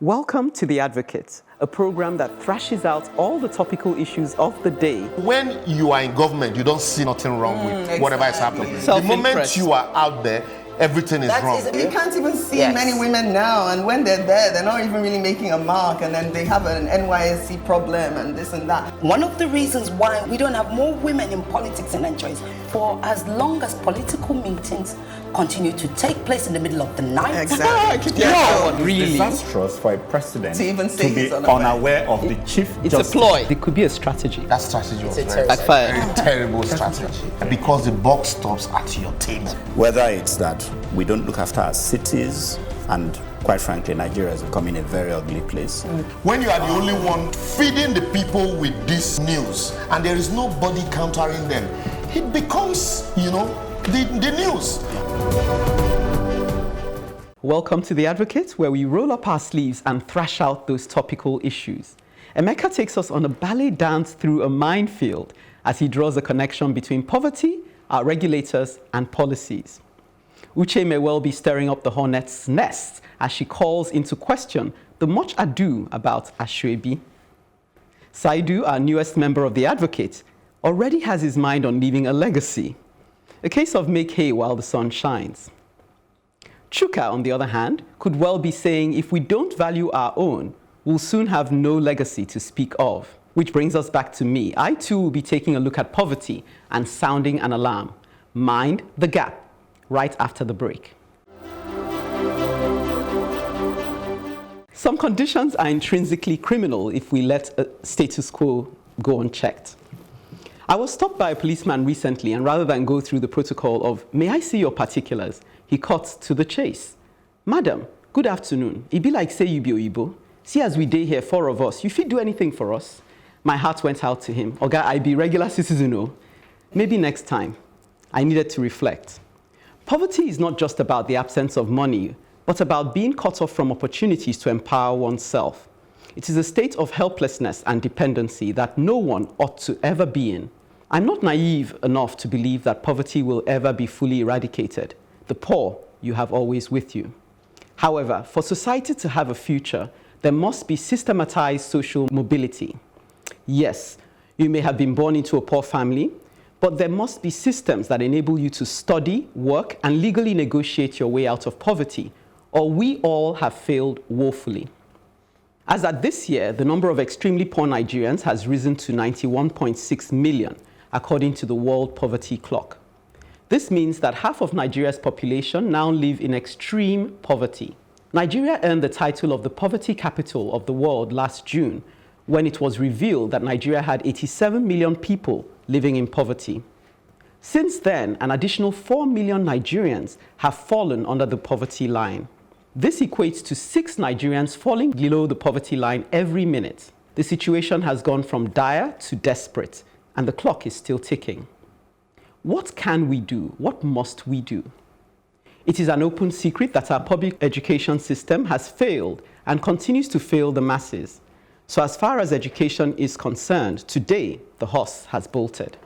Welcome to The Advocate, a program that thrashes out all the topical issues of the day. When you are in government, you don't see nothing wrong with whatever is happening. The moment you are out there, everything is wrong. You can't even see many women now, and when they're there, they're not even really making a mark, and then they have an NYSC problem and this and that. One of the reasons why we don't have more women in politics in Nigeria is for as long as political meetings continue to take place in the middle of the night. Exactly. Really? Disastrous for a president To even say to be he's unaware. unaware of the chief It's justice. a ploy. It could be a strategy. That strategy was very Backfired. terrible strategy. Because the buck stops at your table. Whether it's that we don't look after our cities, and quite frankly, Nigeria is becoming a very ugly place. When you are the only one feeding the people with this news, and there is nobody countering them, it becomes, the news. Welcome to The Advocate, where we roll up our sleeves and thrash out those topical issues. Emeka takes us on a ballet dance through a minefield as he draws a connection between poverty, our regulators, and policies. Uche may well be stirring up the hornet's nest as she calls into question the much ado about Aso Ebi. Saidu, our newest member of The Advocate, already has his mind on leaving a legacy. A case of make hay while the sun shines. Chuka, on the other hand, could well be saying if we don't value our own, we'll soon have no legacy to speak of. Which brings us back to me. I too will be taking a look at poverty and sounding an alarm. Mind the gap, right after the break. Some conditions are intrinsically criminal if we let a status quo go unchecked. I was stopped by a policeman recently, and rather than go through the protocol of, "May I see your particulars?" he cut to the chase. "Madam, good afternoon. It be like say you be Oyibo. See as we dey here, 4 of us. You fit do anything for us?" My heart went out to him. "Oga, I be regular citizen, oh. Maybe next time." I needed to reflect. Poverty is not just about the absence of money, but about being cut off from opportunities to empower oneself. It is a state of helplessness and dependency that no one ought to ever be in. I'm not naive enough to believe that poverty will ever be fully eradicated. The poor you have always with you. However, for society to have a future, there must be systematized social mobility. Yes, you may have been born into a poor family, but there must be systems that enable you to study, work, and legally negotiate your way out of poverty, or we all have failed woefully. As at this year, the number of extremely poor Nigerians has risen to 91.6 million, according to the World Poverty Clock. This means that half of Nigeria's population now live in extreme poverty. Nigeria earned the title of the poverty capital of the world last June, when it was revealed that Nigeria had 87 million people living in poverty. Since then, an additional 4 million Nigerians have fallen under the poverty line. This equates to 6 Nigerians falling below the poverty line every minute. The situation has gone from dire to desperate, and the clock is still ticking. What can we do? What must we do? It is an open secret that our public education system has failed and continues to fail the masses. So as far as education is concerned, today the horse has bolted.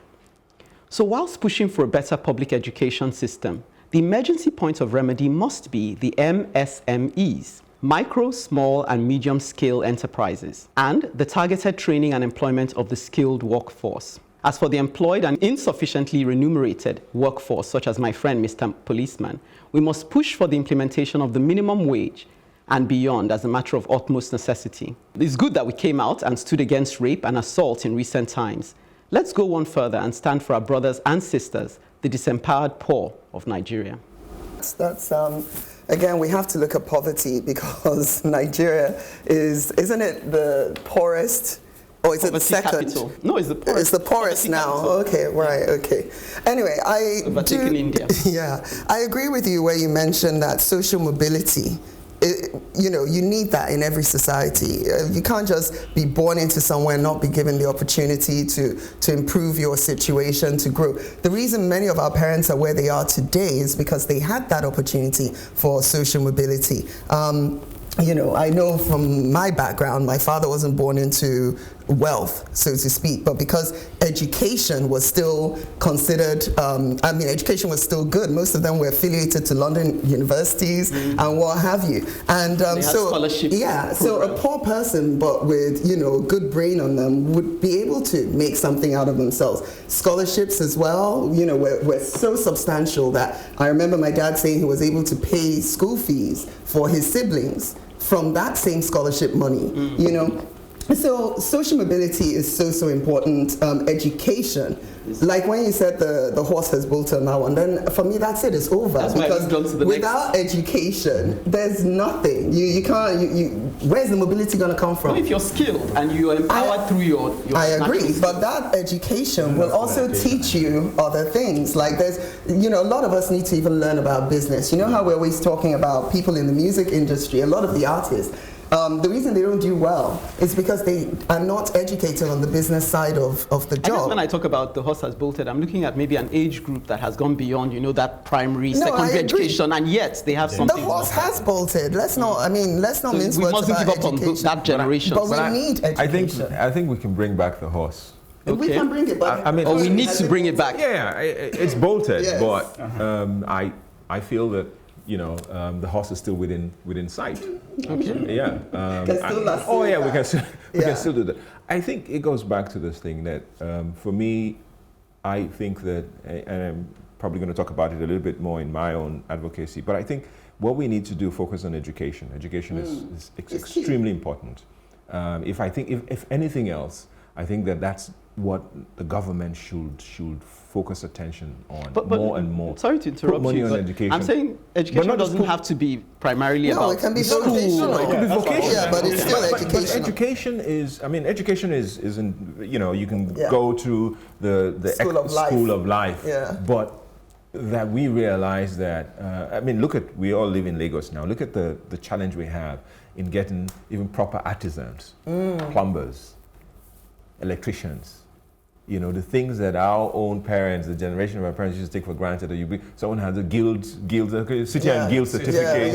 So whilst pushing for a better public education system, the emergency point of remedy must be the MSMEs, micro, small, and medium-scale enterprises, and the targeted training and employment of the skilled workforce. As for the employed and insufficiently remunerated workforce, such as my friend Mr. Policeman, we must push for the implementation of the minimum wage and beyond as a matter of utmost necessity. It's good that we came out and stood against rape and assault in recent times. Let's go one further and stand for our brothers and sisters, the disempowered poor of Nigeria. Again, we have to look at poverty because Nigeria isn't it the poorest? Or is it the second? Capital. No, it's the poorest. It's the poorest now. Capital. Okay, right, okay. Anyway, Overtaken India. Yeah, I agree with you where you mentioned that social mobility, you need that in every society. You can't just be born into somewhere and not be given the opportunity to improve your situation, to grow. The reason many of our parents are where they are today is because they had that opportunity for social mobility. you know, I know from my background, my father wasn't born into wealth, so to speak, but because education was still considered, education was still good. Most of them were affiliated to London universities and what have you. And so a poor person, but with, you know, good brain on them, would be able to make something out of themselves. Scholarships as well, you know, were so substantial that I remember my dad saying he was able to pay school fees for his siblings from that same scholarship money, you know. So social mobility is so important. Education, like when you said the horse has bolted now, and then for me that's it. It's over. That's because without education, there's nothing. You can't. Where's the mobility going to come from? Well, if you're skilled and you are empowered through your I agree, but that education will also teach you other things. Like there's, you know, a lot of us need to even learn about business. You know how we're always talking about people in the music industry. A lot of the artists. The reason they don't do well is because they are not educated on the business side of the job. I guess when I talk about the horse has bolted, I'm looking at maybe an age group that has gone beyond, you know, that primary, secondary education, and yet they have something. The horse has bolted. Let's not mince words about education. We mustn't give up on that generation. But we need education. I think we can bring back the horse. Okay. We can bring it back. We need to bring it back. Yeah, it's bolted, Yes. but I feel that, you know, the horse is still within sight. Okay. Yeah. We can still do that. I think it goes back to this thing that, for me, I think that, and I'm probably going to talk about it a little bit more in my own advocacy, but I think what we need to do, focus on education. Education is extremely important. If anything else, I think that's what the government should focus attention on more and more. Sorry to interrupt money you, on but education. I'm saying education doesn't have to be primarily about it can be school. vocational. It can be vocational. Yeah, but it's still But educational. education isn't, you know, you can go to the school of life. Yeah. But that we realize that, we all live in Lagos now. Look at the challenge we have in getting even proper artisans, plumbers, electricians. You know, the things that our own parents, the generation of our parents used to take for granted, that someone has a guild city and guild certificate,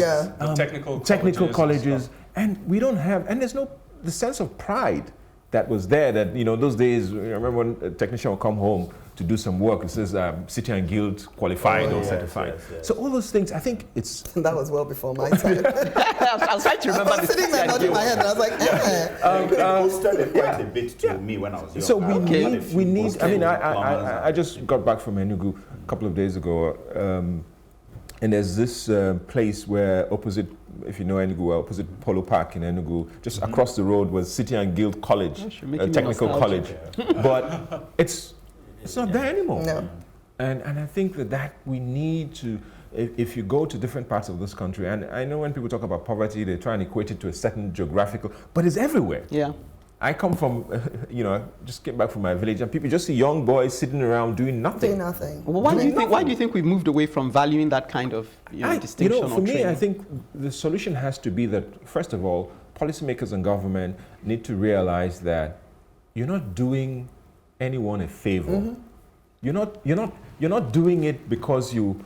technical colleges, and we don't have, and there's the sense of pride that was there. That, you know, those days, I remember when a technician would come home to do some work, it says city and guild qualified or certified. Yes. So all those things, I think it's that was well before my time. I was trying to remember. I was sitting there nodding my head, and I was like, It quite a bit to me when I was young. So we need. I just got back from Enugu a couple of days ago, and there's this place where opposite, if you know Enugu, opposite Polo Park in Enugu, just across the road was City and Guild College, technical college, but it's not there anymore. No. And I think that we need to. If you go to different parts of this country, and I know when people talk about poverty, they try and equate it to a certain geographical, but it's everywhere. Yeah. I come from, just came back from my village, and people just see young boys sitting around doing nothing. Well, why do you think we've moved away from valuing that kind of distinction? For me, I think the solution has to be that, first of all, policymakers and government need to realize that you're not doing anyone a favor. Mm-hmm. You're not doing it because you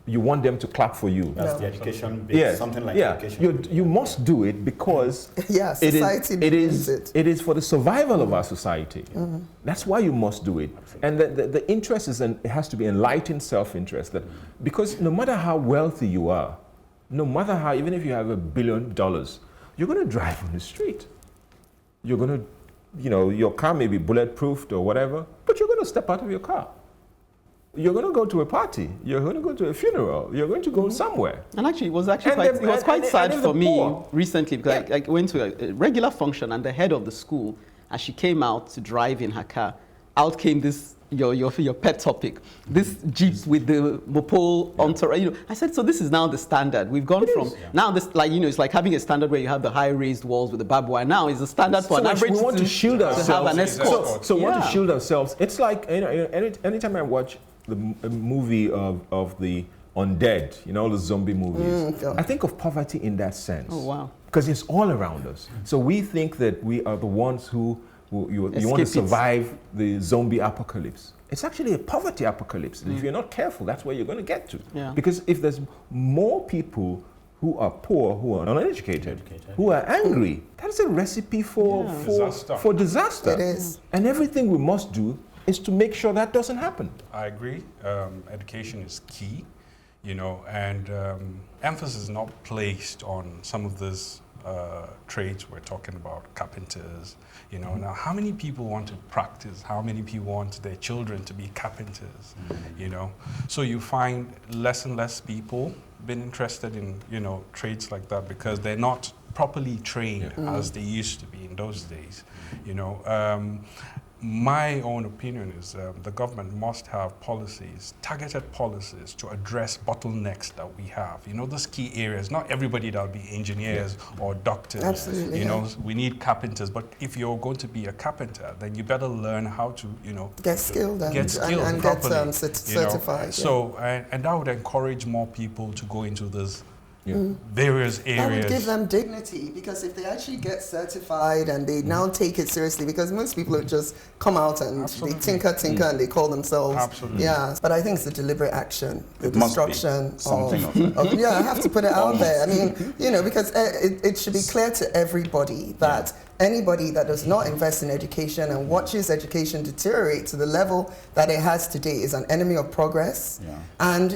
want them to clap for you. That's the education bit, something like education. You must do it because society needs it. It is for the survival of our society. Mm-hmm. That's why you must do it. Absolutely. And the interest it has to be enlightened self-interest. Because no matter how wealthy you are, no matter how, even if you have $1 billion, you're going to drive on the street. You're going to, your car may be bulletproofed or whatever, but you're going to step out of your car. You're going to go to a party. You're going to go to a funeral. You're going to go somewhere. And actually, it was quite sad for me recently, because I went to a regular function, and the head of the school, as she came out to drive in her car, out came this your pet topic, this Jeep with the mopole entourage. I said, so this is now the standard. We've gone from now this, it's like having a standard where you have the high raised walls with the barbed wire. Now is the standard for an average. We want to shield ourselves. To have an escort. So we want to shield ourselves. It's like anytime I watch a movie of the undead, all the zombie movies, I think of poverty in that sense. Oh wow! Because it's all around us. So we think that we are the ones who you want to survive the zombie apocalypse. It's actually a poverty apocalypse. If you're not careful, that's where you're going to get to. Yeah. Because if there's more people who are poor, who are uneducated, who are angry. That is a recipe for disaster. It is. And everything we must do is to make sure that doesn't happen. I agree. Education is key, and emphasis is not placed on some of these trades we're talking about, carpenters, Now, how many people want to practice? How many people want their children to be carpenters, So you find less and less people being interested in, trades like that because they're not properly trained as they used to be in those days, My own opinion is the government must have policies, targeted policies to address bottlenecks that we have. Those key areas, not everybody that'll be engineers or doctors. Absolutely, We need carpenters, but if you're going to be a carpenter, then you better learn how to, get skilled and get properly, certified. So, and that would encourage more people to go into this various areas. That would give them dignity, because if they actually get certified and they now take it seriously, because most people would just come out and they tinker and they call themselves. Absolutely. Yeah, but I think it's a deliberate action, the It must be destruction something of I have to put it out there. I mean, because it should be clear to everybody that anybody that does not invest in education and watches education deteriorate to the level that it has today is an enemy of progress. Yeah. And,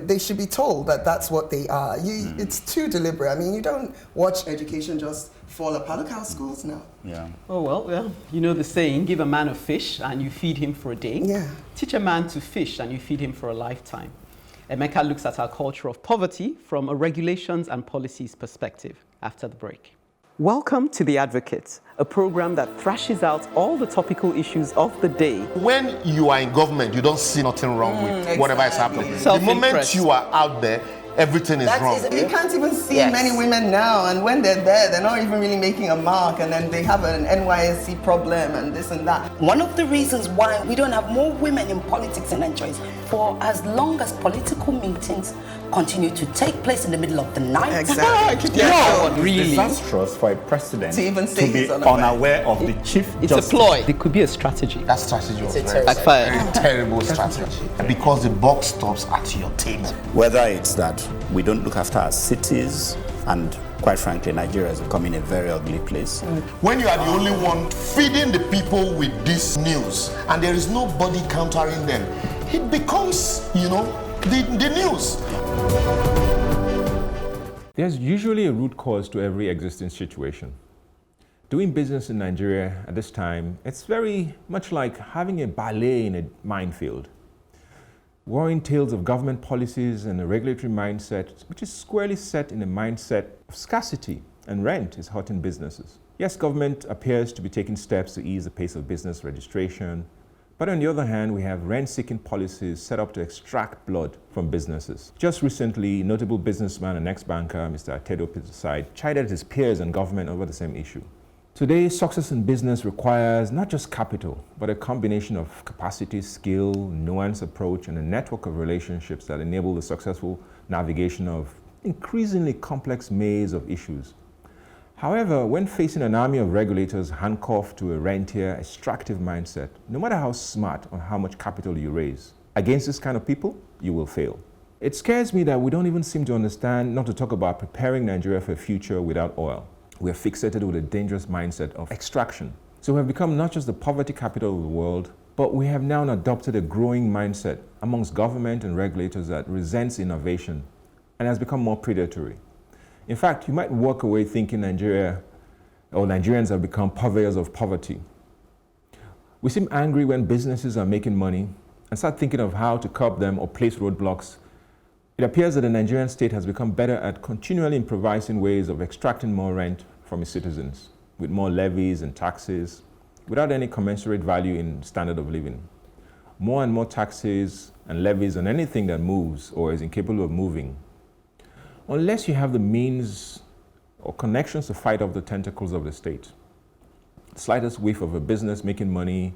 they should be told that that's what they are. It's too deliberate. I mean, you don't watch education just fall apart. Look how schools now. Yeah. Oh, well, yeah. You know the saying, give a man a fish and you feed him for a day. Yeah. Teach a man to fish and you feed him for a lifetime. Emeka looks at our culture of poverty from a regulations and policies perspective after the break. Welcome to The Advocate, a program that thrashes out all the topical issues of the day. When you are in government, you don't see nothing wrong with whatever is happening. The moment you are out there, everything is wrong. You can't even see many women now, and when they're there, they're not even really making a mark, and then they have an NYSC problem and this and that. One of the reasons why we don't have more women in politics in Nigeria is for as long as political meetings continue to take place in the middle of the night. Exactly. No, really. It's disastrous for a president To even say be he's unaware. unaware of the chief It's justice. a ploy. It could be a strategy. That strategy was Backfired. terrible strategy, because the buck stops at your table. Whether it's that we don't look after our cities, and quite frankly, Nigeria is becoming a very ugly place. When you are the only one feeding the people with this news and there is nobody countering them, it becomes, the news. There's usually a root cause to every existing situation. Doing business in Nigeria at this time, it's very much like having a ballet in a minefield. Warring tales of government policies and a regulatory mindset, which is squarely set in a mindset of scarcity, and rent is hurting businesses. Yes, government appears to be taking steps to ease the pace of business registration, but on the other hand, we have rent-seeking policies set up to extract blood from businesses. Just recently, notable businessman and ex-banker, Mr. Saidu, chided his peers and government over the same issue. Today, success in business requires not just capital, but a combination of capacity, skill, nuanced approach, and a network of relationships that enable the successful navigation of increasingly complex maze of issues. However, when facing an army of regulators handcuffed to a rentier, extractive mindset, no matter how smart or how much capital you raise, against this kind of people, you will fail. It scares me that we don't even seem to understand, not to talk about preparing Nigeria for a future without oil. We are fixated with a dangerous mindset of extraction. So we have become not just the poverty capital of the world, but we have now adopted a growing mindset amongst government and regulators that resents innovation and has become more predatory. In fact, you might walk away thinking Nigeria or Nigerians have become purveyors of poverty. We seem angry when businesses are making money and start thinking of how to curb them or place roadblocks. It appears that the Nigerian state has become better at continually improvising ways of extracting more rent from its citizens, with more levies and taxes, without any commensurate value in standard of living. More and more taxes and levies on anything that moves or is incapable of moving. Unless you have the means or connections to fight off the tentacles of the state. The slightest whiff of a business making money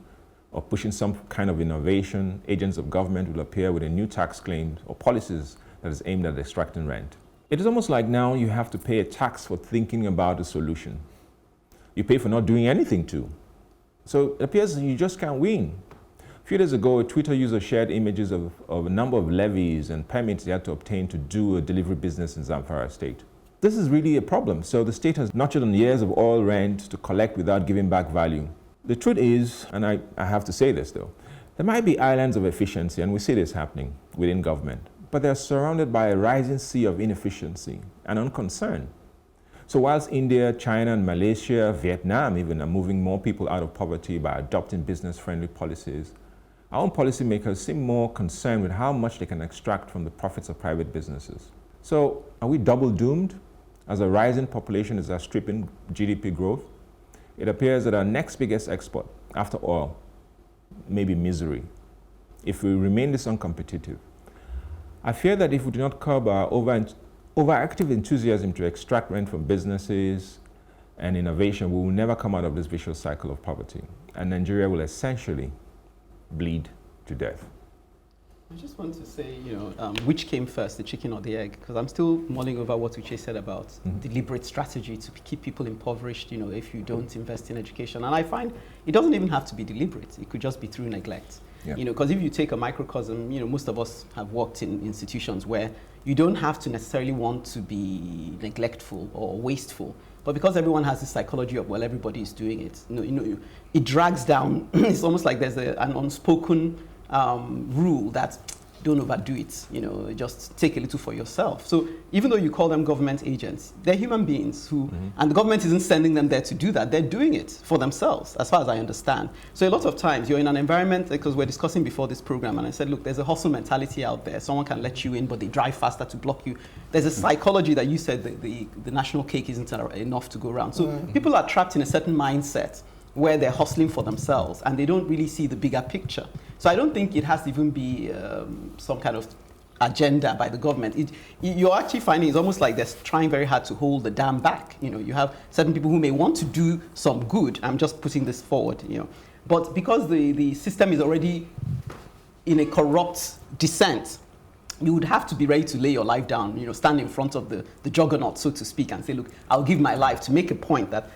or pushing some kind of innovation, agents of government will appear with a new tax claim or policies that is aimed at extracting rent. It is almost like now you have to pay a tax for thinking about a solution. You pay for not doing anything to. So it appears you just can't win. A few days ago, a Twitter user shared images of a number of levies and permits they had to obtain to do a delivery business in Zamfara State. this is really a problem. So the state has nurtured on years of oil rent to collect without giving back value. The truth is, and I have to say this though, there might be islands of efficiency, and we see this happening within government, but they're surrounded by a rising sea of inefficiency and unconcern. So whilst India, China, and Malaysia, Vietnam even are moving more people out of poverty by adopting business-friendly policies, our own policymakers seem more concerned with how much they can extract from the profits of private businesses. So are we double doomed as a rising population is outstripping GDP growth? It appears that our next biggest export after oil may be misery if we remain this uncompetitive. I fear that if we do not curb our overactive enthusiasm to extract rent from businesses and innovation, we will never come out of this vicious cycle of poverty, and Nigeria will essentially bleed to death. I just want to say, which came first, the chicken or the egg? Because I'm still mulling over what Uche said about deliberate strategy to keep people impoverished, if you don't invest in education. And I find it doesn't even have to be deliberate. It could just be through neglect. Yeah. Because if you take a microcosm, most of us have worked in institutions where you don't have to necessarily want to be neglectful or wasteful. But because everyone has this psychology of, well, everybody is doing it, it drags down. It's almost like there's an unspoken rule that don't overdo it, just take a little for yourself. So even though you call them government agents, they're human beings who, and the government isn't sending them there to do that, they're doing it for themselves, as far as I understand. So a lot of times you're in an environment, because we're discussing before this program, and I said, look, there's a hustle mentality out there. Someone can let you in, but they drive faster to block you. There's a psychology that you said that the national cake isn't enough to go around. So people are trapped in a certain mindset where they're hustling for themselves and they don't really see the bigger picture. So I don't think it has to even be some kind of agenda by the government. You're actually finding it's almost like they're trying very hard to hold the dam back. You have certain people who may want to do some good. I'm just putting this forward, But because the system is already in a corrupt descent, you would have to be ready to lay your life down, stand in front of the juggernaut, so to speak, and say, look, I'll give my life to make a point that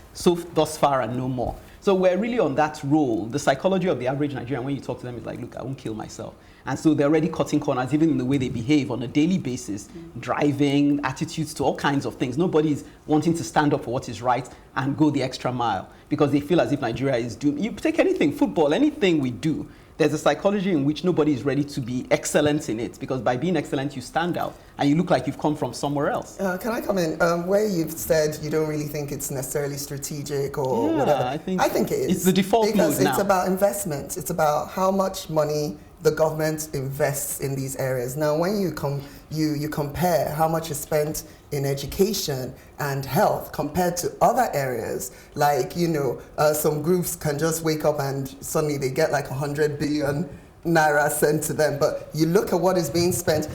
thus far and no more. So we're really on that role. The psychology of the average Nigerian, when you talk to them, is like, look, I won't kill myself. And so they're already cutting corners, even in the way they behave on a daily basis, driving, attitudes to all kinds of things. Nobody's wanting to stand up for what is right and go the extra mile because they feel as if Nigeria is doomed. You take anything, football, anything we do, there's a psychology in which nobody is ready to be excellent in it, because by being excellent, you stand out and you look like you've come from somewhere else. Can I come in? Where you've said you don't really think it's necessarily strategic or whatever. I think it is. It's the default mode now. Because it's about investment. It's about how much money the government invests in these areas. Now, when you compare how much is spent in education and health compared to other areas, like, some groups can just wake up and suddenly they get like 100 billion naira sent to them. But you look at what is being spent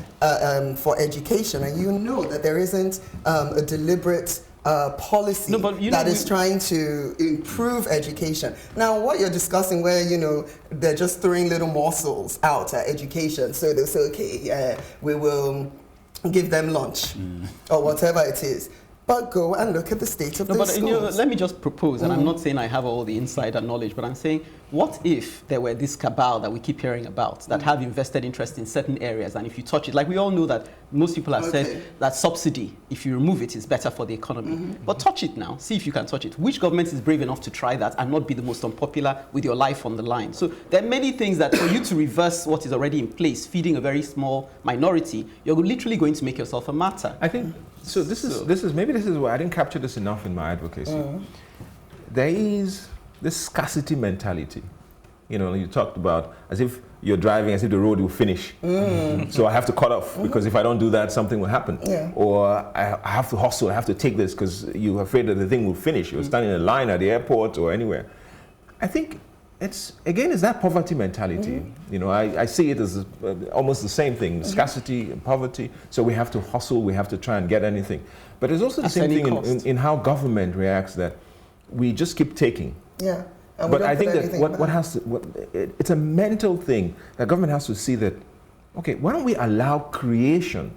for education, and you know that there isn't a deliberate policy that is trying to improve education. Now, what you're discussing where, they're just throwing little morsels out at education. So they'll say, okay, we will give them lunch or whatever it is. But go and look at the state of the schools. Let me just propose, and I'm not saying I have all the insider knowledge, but I'm saying, what if there were this cabal that we keep hearing about that have invested interest in certain areas, and if you touch it, like we all know that most people have said that subsidy, if you remove it, is better for the economy. But touch it now, see if you can touch it. Which government is brave enough to try that and not be the most unpopular with your life on the line? So there are many things that for you to reverse what is already in place, feeding a very small minority, you're literally going to make yourself a martyr. I think so. This is why I didn't capture this enough in my advocacy. There is this scarcity mentality. You talked about as if you're driving, as if the road will finish. So I have to cut off because if I don't do that, something will happen. Or I have to hustle, I have to take this because you're afraid that the thing will finish. You're standing in a line at the airport or anywhere. I think it's that poverty mentality. I see it as almost the same thing, scarcity and poverty. So we have to hustle, we have to try and get anything. But it's also the same thing in how government reacts, that we just keep taking. Yeah. But I think that it's a mental thing that government has to see that, okay, why don't we allow creation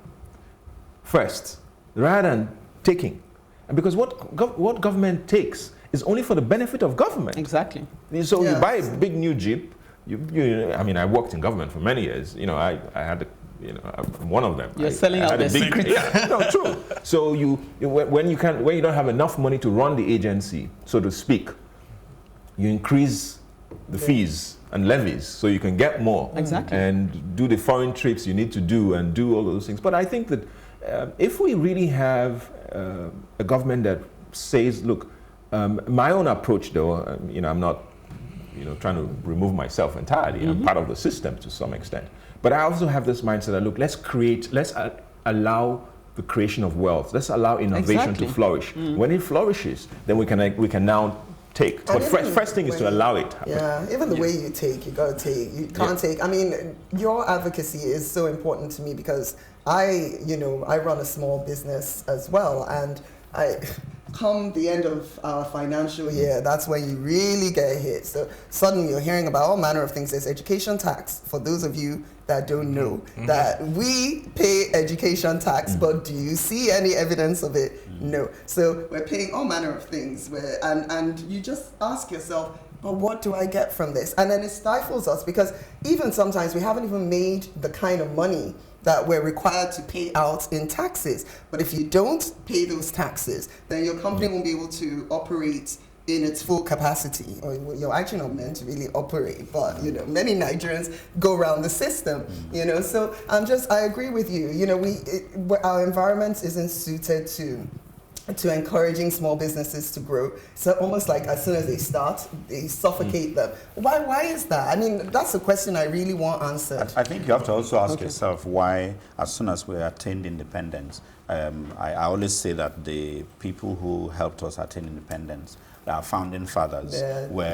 first rather than taking? And because what government takes is only for the benefit of government. Exactly. So you buy a big new Jeep. I worked in government for many years. I had the I'm one of them. You're selling out their secrets. Yeah, no, true. So when you don't have enough money to run the agency, so to speak, you increase the fees and levies so you can get more. Exactly. And do the foreign trips you need to do and do all those things. But I think that if we really have a government that says, look, my own approach though, I'm not trying to remove myself entirely. I'm part of the system to some extent. But I also have this mindset that, look, let's allow the creation of wealth. Let's allow innovation to flourish. When it flourishes, then we can now take. But first thing is to allow it. Yeah, even the way you take, you gotta take. You can't take. I mean, your advocacy is so important to me because I run a small business as well, and come the end of our financial year, that's when you really get hit. So suddenly you're hearing about all manner of things. There's education tax. For those of you that don't know, that we pay education tax, but do you see any evidence of it? No. So we're paying all manner of things, and you just ask yourself, but what do I get from this? And then it stifles us because even sometimes we haven't even made the kind of money that we're required to pay out in taxes. But if you don't pay those taxes, then your company won't be able to operate in its full capacity. Or you're actually not meant to really operate, but many Nigerians go around the system. So I agree with you. Our environment isn't suited to encouraging small businesses to grow. So almost like as soon as they start, they suffocate them. Why is that? I mean, that's a question I really want answered. I think you have to also ask yourself why, as soon as we attained independence, I always say that the people who helped us attain independence, our founding fathers, were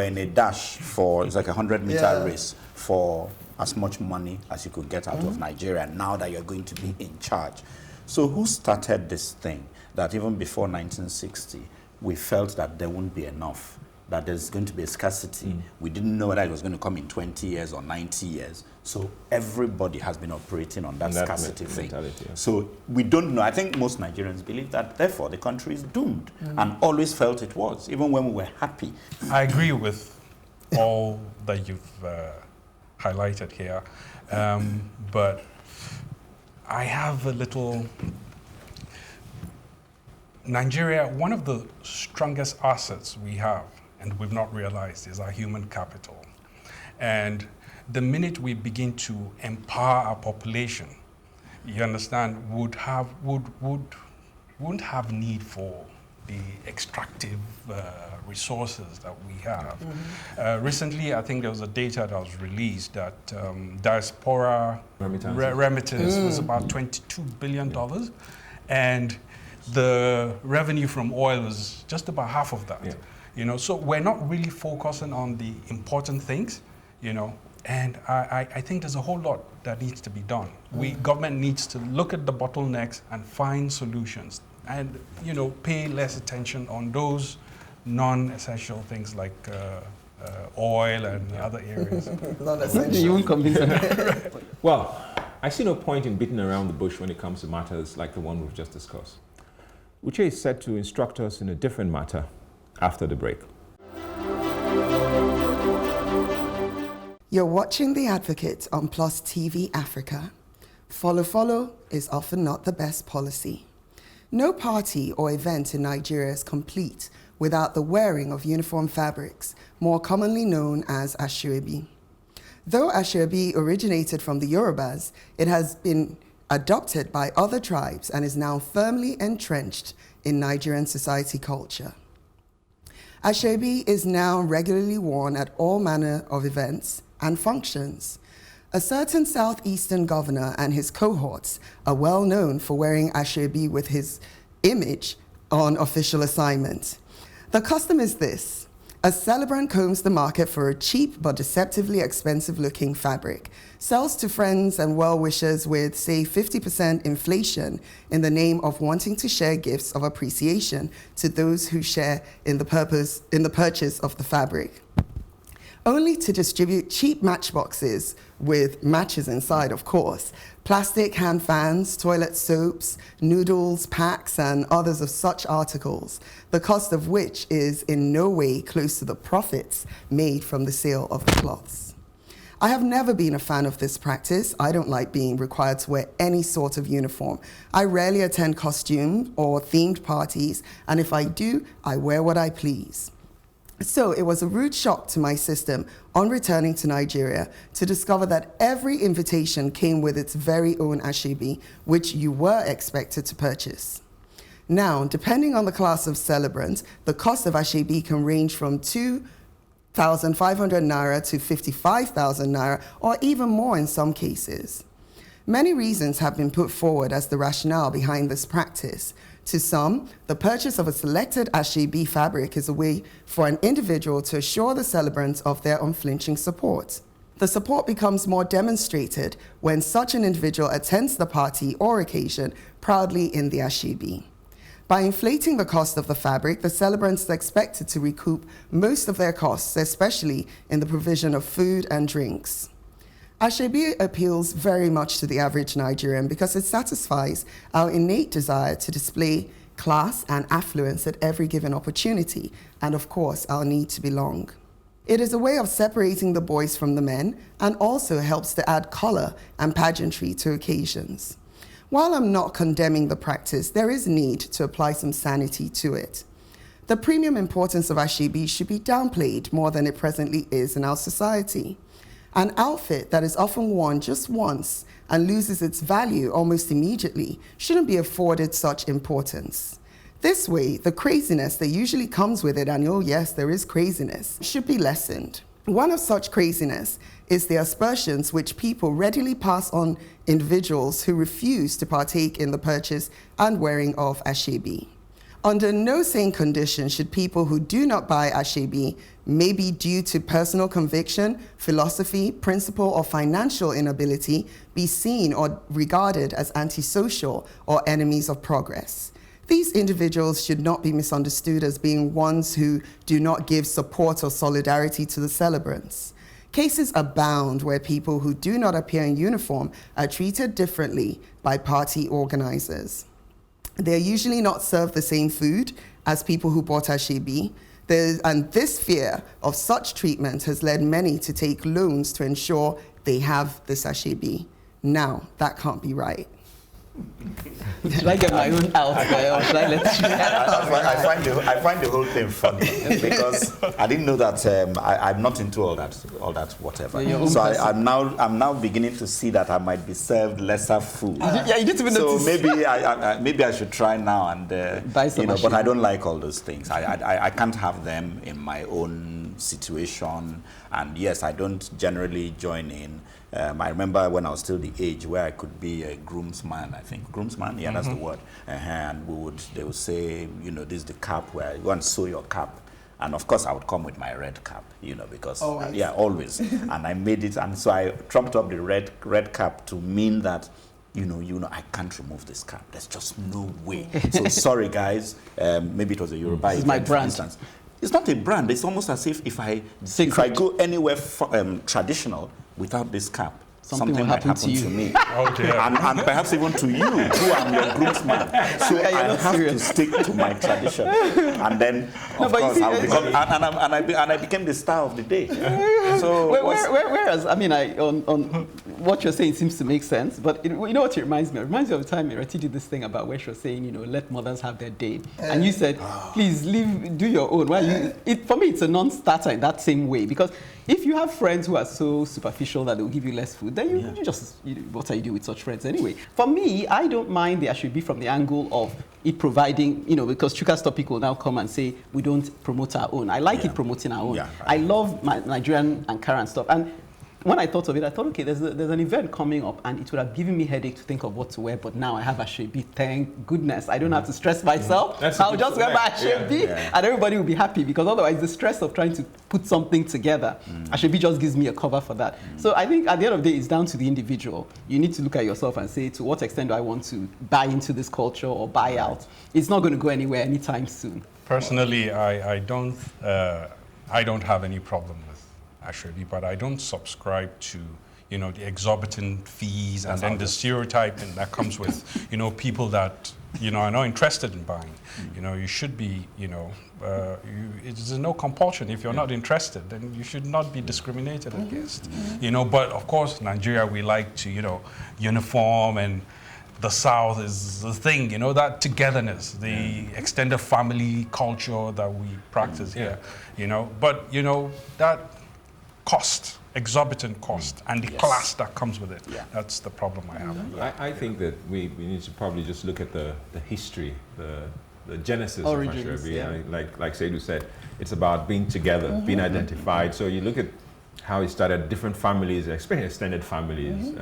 in a dash for, it's like a 100-meter race for as much money as you could get out of Nigeria, now that you're going to be in charge. So who started this thing that even before 1960, we felt that there wouldn't be enough, that there's going to be a scarcity. We didn't know whether it was going to come in 20 years or 90 years. So everybody has been operating on that scarcity thing. So we don't know. I think most Nigerians believe that, therefore, the country is doomed, and always felt it was, even when we were happy. I agree with all that you've highlighted here, but I have a little... Nigeria, one of the strongest assets we have, and we've not realized, is our human capital. And the minute we begin to empower our population, you understand, wouldn't have need for the extractive resources that we have. Recently, I think there was a data that was released that diaspora remittance was about $22 billion, and the revenue from oil was just about half of that. So we're not really focusing on the important things, and I think there's a whole lot that needs to be done. Government needs to look at the bottlenecks and find solutions, and pay less attention on those non-essential things like oil and other areas. You won't convince them. Well, I see no point in beating around the bush when it comes to matters like the one we've just discussed. Uche is set to instruct us in a different matter after the break. You're watching The Advocate on Plus TV Africa. Follow is often not the best policy. No party or event in Nigeria is complete without the wearing of uniform fabrics, more commonly known as Aso Ebi. Though Aso Ebi originated from the Yorubas, it has been adopted by other tribes and is now firmly entrenched in Nigerian society culture. Aso Ebi is now regularly worn at all manner of events and functions. A certain southeastern governor and his cohorts are well known for wearing Aso Ebi with his image on official assignment. The custom is this: a celebrant combs the market for a cheap but deceptively expensive looking fabric, sells to friends and well-wishers with, say, 50% inflation in the name of wanting to share gifts of appreciation to those who share in the purchase of the fabric, only to distribute cheap matchboxes with matches inside, of course, plastic hand fans, toilet soaps, noodles, packs, and others of such articles, the cost of which is in no way close to the profits made from the sale of the cloths. I have never been a fan of this practice. I don't like being required to wear any sort of uniform. I rarely attend costume or themed parties, and if I do, I wear what I please. So it was a rude shock to my system on returning to Nigeria to discover that every invitation came with its very own AsoEbi, which you were expected to purchase. Now, depending on the class of celebrant, the cost of AsoEbi can range from 2,500 naira to 55,000 naira, or even more in some cases. Many reasons have been put forward as the rationale behind this practice. To some, the purchase of a selected AsoEbi fabric is a way for an individual to assure the celebrants of their unflinching support. The support becomes more demonstrated when such an individual attends the party or occasion proudly in the AsoEbi. By inflating the cost of the fabric, the celebrants are expected to recoup most of their costs, especially in the provision of food and drinks. AsoEbi appeals very much to the average Nigerian because it satisfies our innate desire to display class and affluence at every given opportunity, and of course, our need to belong. It is a way of separating the boys from the men and also helps to add color and pageantry to occasions. While I'm not condemning the practice, there is need to apply some sanity to it. The premium importance of AsoEbi should be downplayed more than it presently is in our society. An outfit that is often worn just once and loses its value almost immediately shouldn't be afforded such importance. This way, the craziness that usually comes with it, and oh yes, there is craziness, should be lessened. One of such craziness is the aspersions which people readily pass on individuals who refuse to partake in the purchase and wearing of AsoEbi. Under no sane condition should people who do not buy AsoEbi, maybe due to personal conviction, philosophy, principle, or financial inability, be seen or regarded as antisocial or enemies of progress. These individuals should not be misunderstood as being ones who do not give support or solidarity to the celebrants. Cases abound where people who do not appear in uniform are treated differently by party organizers. They're usually not served the same food as people who bought AsoEbi, and this fear of such treatment has led many to take loans to ensure they have this AsoEbi. Now, that can't be right. Should I get my own out there, or should I let you? I find the whole thing funny because I didn't know that I'm not into all that whatever. So I'm now beginning to see that I might be served lesser food. Yeah, you didn't even notice. So maybe I should try now and buy some but I don't like all those things. I can't have them in my own situation, and yes, I don't generally join in. I remember when I was still the age where I could be a groomsman, I think. Groomsman? Yeah, that's the word. And they would say, this is the cap where you want to sew your cap. And of course, I would come with my red cap, because, always. Always. And I made it, and so I trumped up the red cap to mean that, I can't remove this cap. There's just no way. So sorry, guys. Maybe it was a Yoruba event, my brand. For instance. It's not a brand. It's almost as if I go anywhere traditional without this cap, something might happen to me. Oh, dear. And perhaps even to you, who am your groomsman. So I have to stick to my tradition. And then, of course, I'll become, and I became the star of the day. So whereas, on what you're saying seems to make sense, but you know what it reminds me of? It reminds me of the time Irati did this thing about where she was saying, let mothers have their day. And you said, please do your own. Well, for me, it's a non-starter in that same way, because if you have friends who are so superficial that they'll give you less food, then you just, what are you doing with such friends anyway? For me, I don't mind the AsoEbi from the angle of it providing, because Chuka's topic will now come and say, we don't promote our own. I like it promoting our own. Yeah, right. I love my Nigerian Ankara and stuff. And when I thought of it, I thought, okay, there's an event coming up, and it would have given me headache to think of what to wear, but now I have AsoEbi. Thank goodness. I don't have to stress myself. I'll just wear my AsoEbi, and everybody will be happy, because otherwise the stress of trying to put something together, AsoEbi just gives me a cover for that. So I think at the end of the day, it's down to the individual. You need to look at yourself and say, to what extent do I want to buy into this culture or buy out? It's not going to go anywhere anytime soon. Personally, I don't have any problem with AsoEbi, but I don't subscribe to the exorbitant fees and then the stereotyping that comes with people that are not interested in buying. You should be, there's no compulsion. If you're not interested, then you should not be discriminated against. But of course, Nigeria, we like to, uniform, and the South is the thing, that togetherness, the extended family culture that we practice here, But, that cost, exorbitant cost, and the class that comes with it, that's the problem I have. I think that we need to probably just look at the history, the genesis Origins, of AsoEbi. Like Saidu said, it's about being together, being identified. So you look at how it started, different families, especially extended families.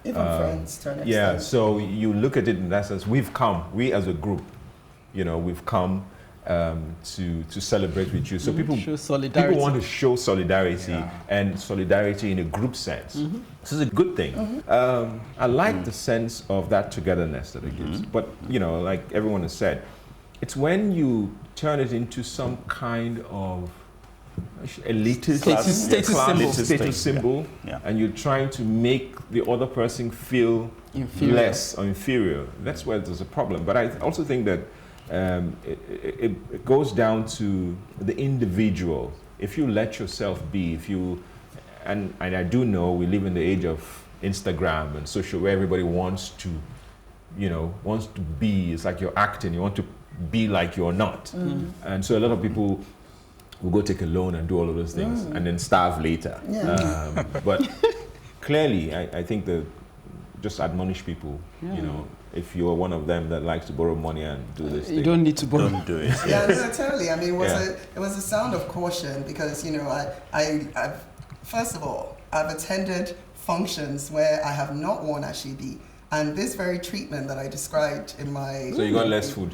Even friends to an extent. Yeah, so you look at it in that sense. We as a group, we've come to celebrate with you. So people want to show solidarity, and solidarity in a group sense. This is a good thing. I like the sense of that togetherness that it gives. But like everyone has said, it's when you turn it into some kind of elitist status symbol, and you're trying to make the other person feel less or inferior. That's where there's a problem. But I also think that it goes down to the individual. If you let yourself be, and I do know we live in the age of Instagram and social, where everybody wants to be. It's like you're acting. You want to be like you're not, and so a lot of people will go take a loan and do all of those things and then starve later. But clearly, I think that just admonish people, if you're one of them that likes to borrow money and do this thing. You don't need to borrow. Don't do it. Yeah, no, totally. I mean, it was a sound of caution because, I've first of all, I've attended functions where I have not worn AsoEbi. And this very treatment that I described in my... So you got less food?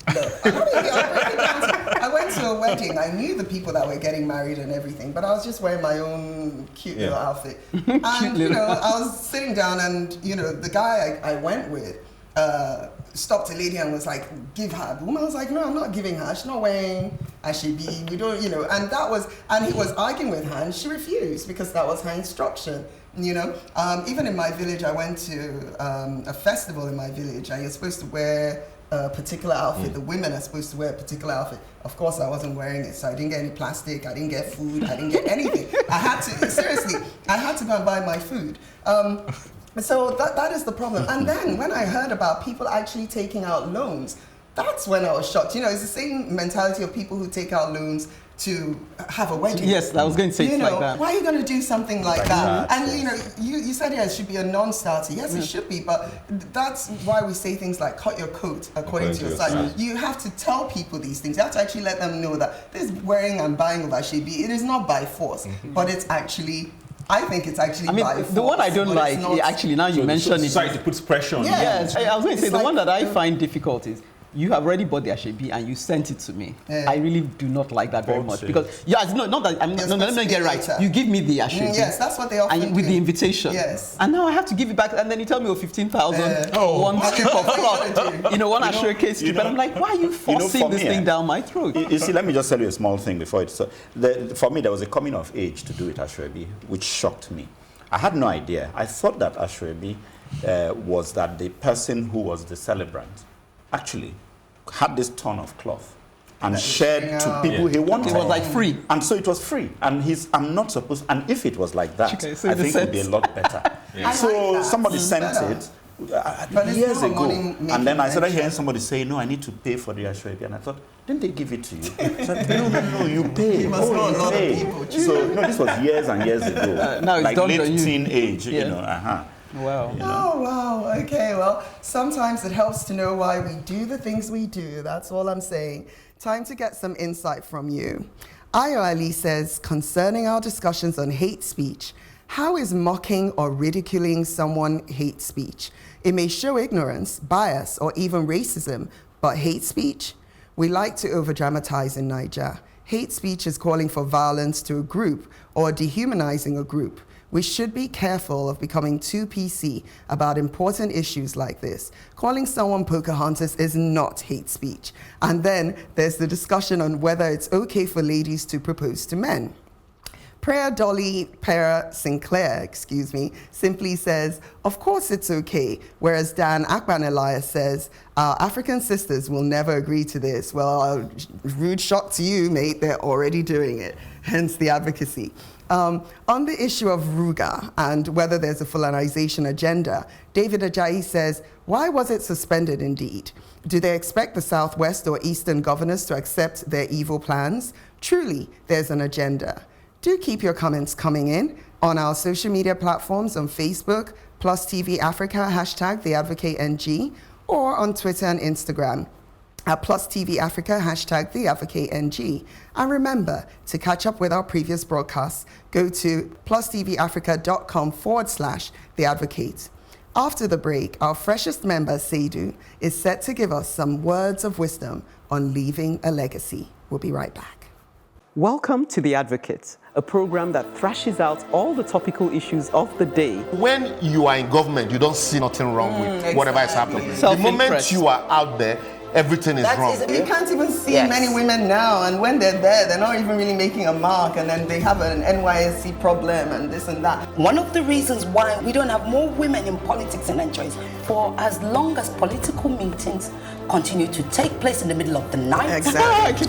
I went to a wedding. I knew the people that were getting married and everything, but I was just wearing my own cute little outfit. And, I was sitting down and, the guy I went with stopped a lady and was like, give her. The woman was like, no, I'm not giving her. She's not wearing AsoEbi. We don't, and he was arguing with her and she refused because that was her instruction. Even in my village, I went to a festival in my village, and you're supposed to wear a particular outfit. The women are supposed to wear a particular outfit. Of course, I wasn't wearing it, so I didn't get any plastic, I didn't get food, I didn't get anything. I had to go and buy my food. So that is the problem. And then when I heard about people actually taking out loans, that's when I was shocked. It's the same mentality of people who take out loans to have a wedding. Yes, I was going to say it's like that. Why are you going to do something like that? And you said it should be a non-starter. Yes, it should be, but that's why we say things like cut your coat according to your size. You have to tell people these things. You have to actually let them know that this wearing and buying of AsoEbi, it is not by force, but it's actually... I think it's actually by force. The one I don't like, actually, now you mention it. Society puts pressure on you. Yes, I was going to say, the one that I find difficult is, you have already bought the AsoEbi and you sent it to me. I really do not like that very much because not that let me get right. You give me the AsoEbi. Yes, that's what they often and with the invitation. Yes. And now I have to give it back, and then you tell me 15,000 one strip of cloth. One Aso case strip, and I'm like, why are you forcing this thing down my throat? You see, let me just tell you a small thing before it. For me, there was a coming of age to do it AsoEbi, which shocked me. I had no idea. I thought that AsoEbi was that the person who was the celebrant actually had this ton of cloth and shared to people he wanted. It was like free. And so it was free. And I'm not supposed, and if it was like that, Chuka, so I think it would be a lot better. So somebody sent it years ago. And then I started hearing somebody say, no, I need to pay for the AsoEbi. And I thought, didn't they give it to you? I said, no, you pay. You must know a lot of people. So, this was years and years ago. Now it's like done late teenage, Wow. Oh, wow. Okay, well, sometimes it helps to know why we do the things we do. That's all I'm saying. Time to get some insight from you. Ayo says, concerning our discussions on hate speech, how is mocking or ridiculing someone hate speech? It may show ignorance, bias, or even racism, but hate speech? We like to over-dramatize in Niger. Hate speech is calling for violence to a group or dehumanizing a group. We should be careful of becoming too PC about important issues like this. Calling someone Pocahontas is not hate speech. And then there's the discussion on whether it's okay for ladies to propose to men. Prayer Dolly Pera Sinclair, simply says, of course it's okay. Whereas Dan Akban Elias says, our African sisters will never agree to this. Well, rude shock to you, mate, they're already doing it. Hence the advocacy. On the issue of Ruga and whether there's a Fulanization agenda, David Ajayi says, why was it suspended indeed? Do they expect the Southwest or Eastern governors to accept their evil plans? Truly, there's an agenda. Do keep your comments coming in on our social media platforms on Facebook, Plus TV Africa, hashtag TheAdvocateNG, or on Twitter and Instagram at Plus TV Africa, hashtag TheAdvocateNG. And remember, to catch up with our previous broadcasts, go to plustvafrica.com/theadvocate. After the break, our freshest member, Saidu, is set to give us some words of wisdom on leaving a legacy. We'll be right back. Welcome to The Advocate, a program that thrashes out all the topical issues of the day. When you are in government, you don't see nothing wrong with whatever is happening. The moment you are out there, everything is wrong. You can't even see many women now, and when they're there, they're not even really making a mark, and then they have an NYSC problem and this and that. One of the reasons why we don't have more women in politics in Nigeria is for as long as political meetings continue to take place in the middle of the night. Exactly. It's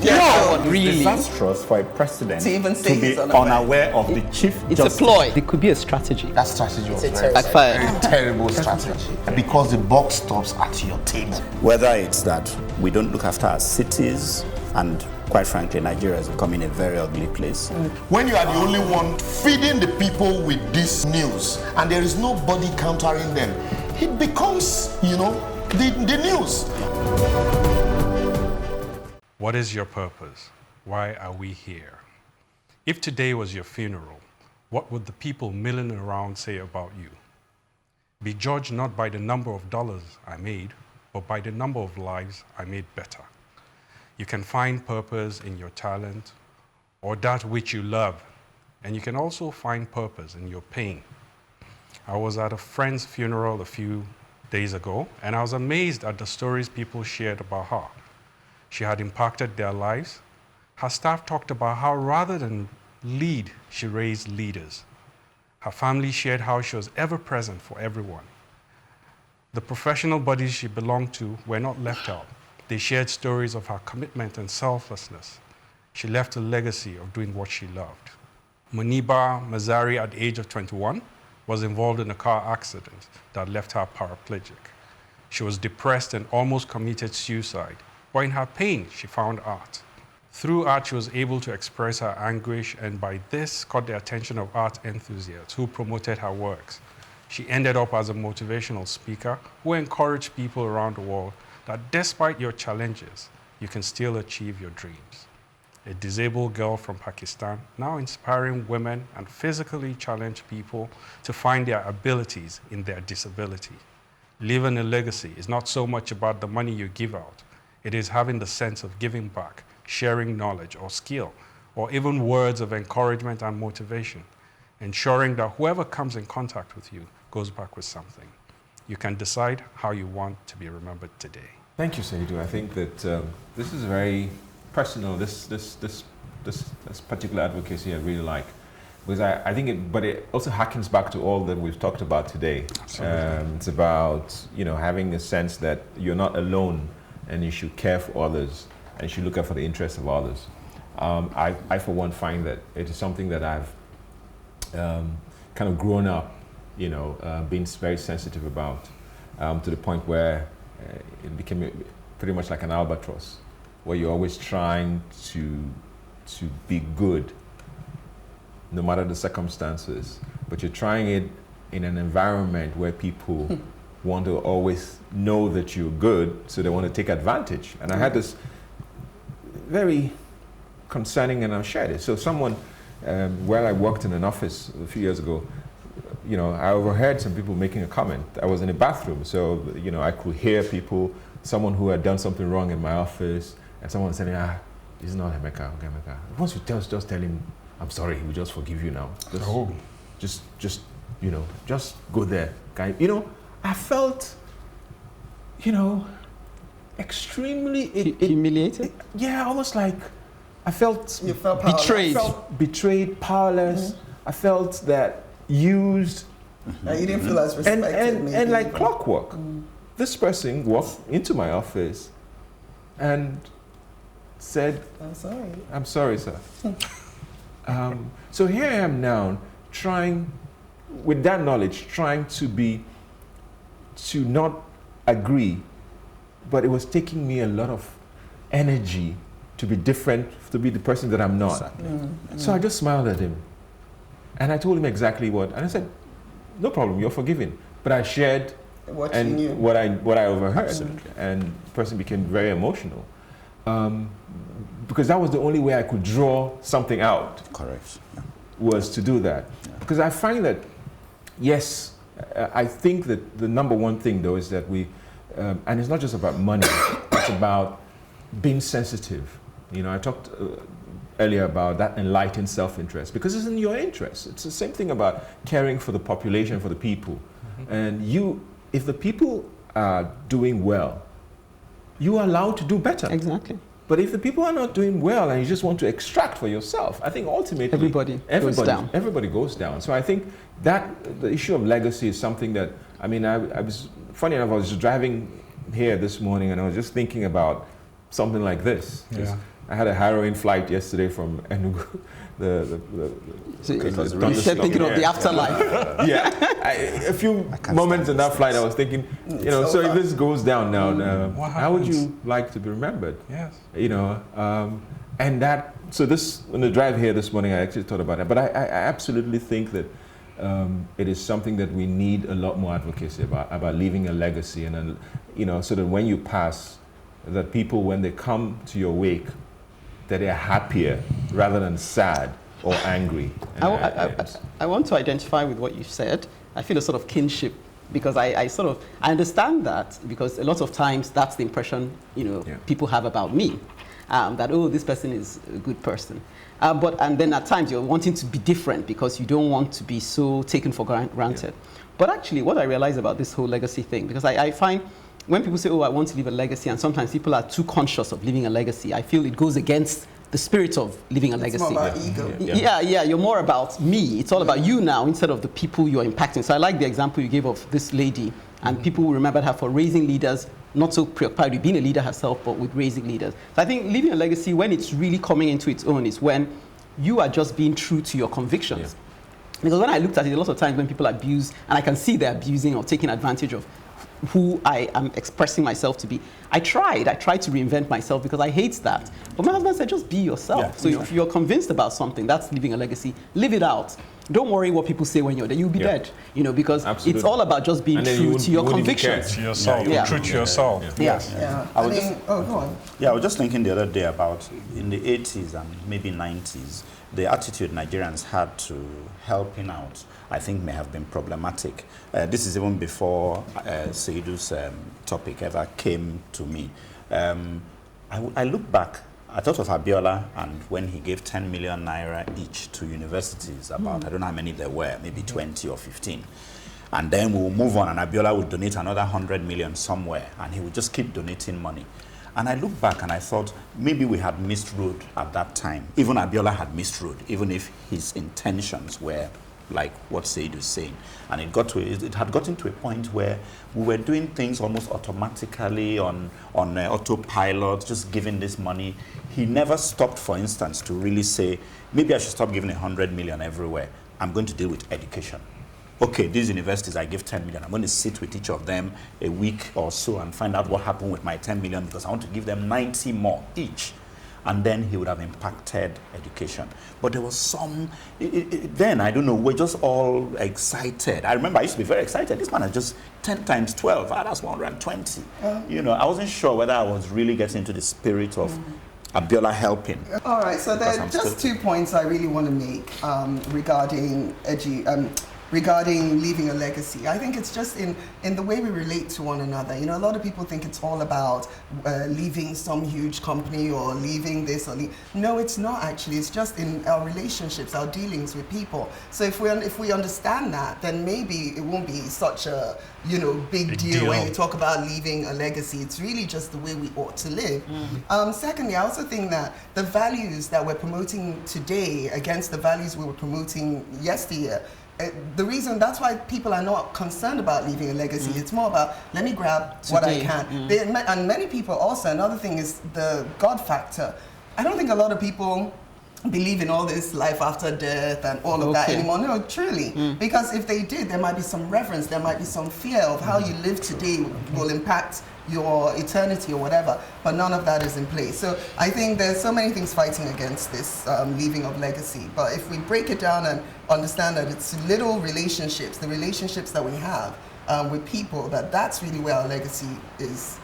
disastrous for a president to even say to be he's unaware of the chief It's justice. a ploy. It could be a strategy. That strategy was very terrible strategy. Because the buck stops at your table. Whether it's that we don't look after our cities, and quite frankly, Nigeria is becoming a very ugly place. When you are the only one feeding the people with this news, and there is nobody countering them, it becomes, the news. What is your purpose? Why are we here? If today was your funeral, what would the people milling around say about you? Be judged not by the number of dollars I made, but by the number of lives I made better. You can find purpose in your talent or that which you love, and you can also find purpose in your pain. I was at a friend's funeral a few days ago, and I was amazed at the stories people shared about her. She had impacted their lives. Her staff talked about how rather than lead, she raised leaders. Her family shared how she was ever present for everyone. The professional bodies she belonged to were not left out. They shared stories of her commitment and selflessness. She left a legacy of doing what she loved. Muniba Mazari, at the age of 21, was involved in a car accident that left her paraplegic. She was depressed and almost committed suicide, but in her pain, she found art. Through art, she was able to express her anguish, and by this caught the attention of art enthusiasts who promoted her works. She ended up as a motivational speaker who encouraged people around the world that despite your challenges, you can still achieve your dreams. A disabled girl from Pakistan, now inspiring women and physically challenged people to find their abilities in their disability. Leaving a legacy is not so much about the money you give out. It is having the sense of giving back, sharing knowledge or skill, or even words of encouragement and motivation, ensuring that whoever comes in contact with you goes back with something. You can decide how you want to be remembered today. Thank you, Saidu. I think that this is very personal. This particular advocacy I really like, because I think it also harkens back to all that we've talked about today. It's about having a sense that you're not alone, and you should care for others, and you should look out for the interests of others. I for one find that it is something that I've kind of grown up, being very sensitive about, to the point where it became pretty much like an albatross, where you're always trying to be good, no matter the circumstances, but you're trying it in an environment where people want to always know that you're good, so they want to take advantage. And I had this very concerning, and I'll share this. So someone, where I worked in an office a few years ago, I overheard some people making a comment. I was in a bathroom, so I could hear people, someone who had done something wrong in my office, and someone saying, this is not Emeka, okay, Emeka. Once you just tell him, I'm sorry, he will just forgive you now. Just go there. I felt, extremely... Humiliated? Almost like, I felt You felt powerless. Betrayed. I felt betrayed, powerless. I felt that used. You didn't feel as respected. And maybe. like clockwork, this person walked into my office and said, I'm sorry, sir. So here I am now, trying, with that knowledge, trying to not agree, but it was taking me a lot of energy to be different, to be the person that I'm not. Exactly. So I just smiled at him. And I told him exactly what, and I said, no problem, you're forgiven. But I shared What you knew. what I overheard. Absolutely. And the person became very emotional. Because that was the only way I could draw something out, Correct. Yeah. was to do that. Because I find that, yes, I think that the number one thing though is that we, and it's not just about money, it's about being sensitive. You know, I talked earlier about that enlightened self-interest, because it's in your interest. It's the same thing about caring for the population, for the people. And if the people are doing well, you are allowed to do better. Exactly. But if the people are not doing well and you just want to extract for yourself, I think ultimately Everybody goes down. Everybody goes down. So I think that the issue of legacy is something that, I mean, I was, funny enough, I was just driving here this morning and I was just thinking about something like this. Yeah. I had a harrowing flight yesterday from Enugu. So It was you really said thinking of the afterlife. A few moments in that flight, I was thinking, you know, so if this goes down now, What how would happens? you like to be remembered? Yes. You know, and that, so this, on the drive here this morning, I actually thought about it, but I absolutely think that it is something that we need a lot more advocacy about leaving a legacy, and, you know, so that when you pass, that people, when they come to your wake, that they're happier rather than sad or angry. I want to identify with what you said. I feel a sort of kinship, because I understand that, because a lot of times that's the impression, you know, people have about me, that, oh, this person is a good person. And then at times you're wanting to be different because you don't want to be so taken for granted. But actually what I realize about this whole legacy thing, because I find when people say, oh, I want to leave a legacy, and sometimes people are too conscious of leaving a legacy, I feel it goes against the spirit of leaving a legacy. It's more about ego. Yeah, you're more about me. It's all about you now instead of the people you're impacting. So I like the example you gave of this lady, and people will remember her for raising leaders, not so preoccupied with being a leader herself, but with raising leaders. So I think leaving a legacy, when it's really coming into its own, is when you are just being true to your convictions. Because when I looked at it, a lot of times when people abuse, and I can see they're abusing or taking advantage of who I am expressing myself to be. I tried to reinvent myself because I hate that. But my husband said, just be yourself. Yeah, so if you're convinced about something, that's leaving a legacy, live it out. Don't worry what people say when you're there. You'll be dead, you know, because it's all about just being true to your convictions. To yourself, true to yourself. Yeah. I was just, go on. Yeah, I was just thinking the other day about in the 80s and maybe 90s, the attitude Nigerians had to helping out, I think, may have been problematic. This is even before Saidu's topic ever came to me. I look back, I thought of Abiola, and when he gave 10 million naira each to universities, about, I don't know how many there were, maybe 20 or 15. And then we'll move on, and Abiola would donate another 100 million somewhere, and he would just keep donating money. And I look back and I thought maybe we had missed road at that time. Even Abiola had missed road, even if his intentions were like what Saidu is saying. And it had gotten to a point where we were doing things almost automatically on autopilot, just giving this money. He never stopped, for instance, to really say, maybe I should stop giving 100 million everywhere. I'm going to deal with education. Okay, these universities, I give 10 million. I'm going to sit with each of them a week or so and find out what happened with my 10 million, because I want to give them 90 more each. And then he would have impacted education. But there was some, then, I don't know, we're just all excited. I remember I used to be very excited. This man has just 10 times 12. That's 120. You know, I wasn't sure whether I was really getting into the spirit of Abiola helping. All right, so there are just 2 points I really want to make regarding regarding leaving a legacy. I think it's just in the way we relate to one another. You know, a lot of people think it's all about leaving some huge company or leaving this or no, it's not actually. It's just in our relationships, our dealings with people. So if we understand that, then maybe it won't be such a big deal when you talk about leaving a legacy. It's really just the way we ought to live. Secondly, I also think that the values that we're promoting today against the values we were promoting yesteryear, that's why people are not concerned about leaving a legacy. It's more about, let me grab what I can. And many people also, another thing is the God factor. I don't think a lot of people believe in all this life after death and all of that anymore. No, truly. Because if they did, there might be some reverence, there might be some fear of how you live today will impact your eternity or whatever, but none of that is in place. So I think there's so many things fighting against this leaving of legacy. But if we break it down and understand that it's little relationships, the relationships that we have with people, that's really where our legacy is,